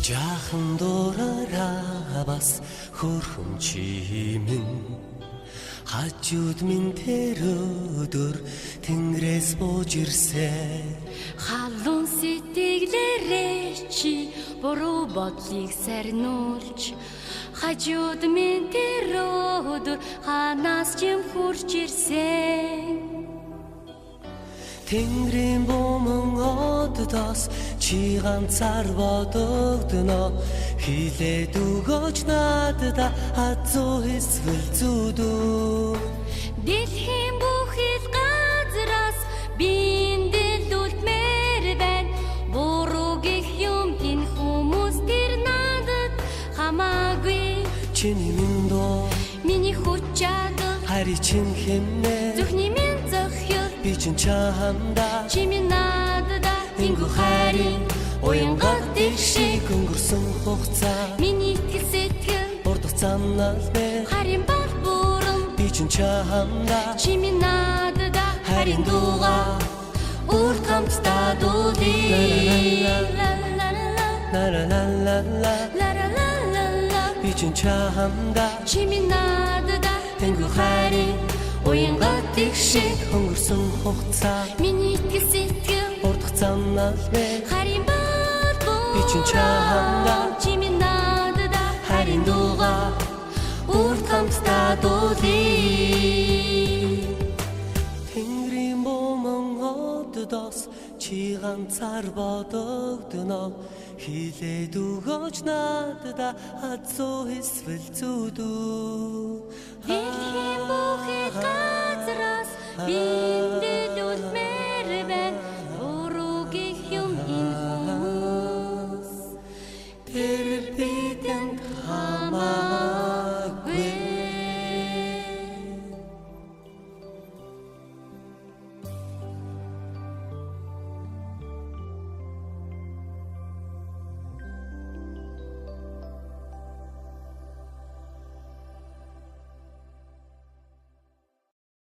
Жаахан дуураараа бас хөрхөн чимэн хажууд минь тэр өдөр тэнгэрээс бууж ирсэн. Халуун сэтгэлээрээ чи буруу бодлыг сарниулж хажууд минь тэр өдөр ханаас чим хурж ирсэн. Тэнгэрийн буман оддоос чи ганцаар бодогдно. Хилээд өгөөч надад хазуу эсвэл зүдүү. Дэлхийн бүхэл газраас биндэл үлдмээр байна. Буруу гэх юм энэ хүмүүс тэр надад хамаагүй. Чиний минь доо Миний хүч чадал хари чин хэмнэ. зүрхний минь зохиол Би чин чамдаа чи минь надад тэнгүү хайрын уянгадыг шиг өнгөрсөн хугацаа. Миний итгэл сэтгэл Урдах замнал бэ харин бол бүрэн би чин чамдаа чи минь надад харин дуугаа үрд хамтдаа дуулъя. ла ла ла ла La la la la la би чин чамдаа чи минь надад тэнгүү хайрын уянгадыг шиг өнгөрсөн хугацаа. миний итгэл сэтгэл Урдах замнал бэ харин бол би чин чамдаа чи минь надад харин дуугаа үрд хамтдаа дуулъя. Тэнгэрийн буман оддоос чи ганцаар бодогдно. Хилээд өгөөч надад хазуу эсвэл зүдүү. Дэлхийн бүхэл газраас биндэл үлдмээр байна. Буруу гэх юм энэ хүмүүс Тэр би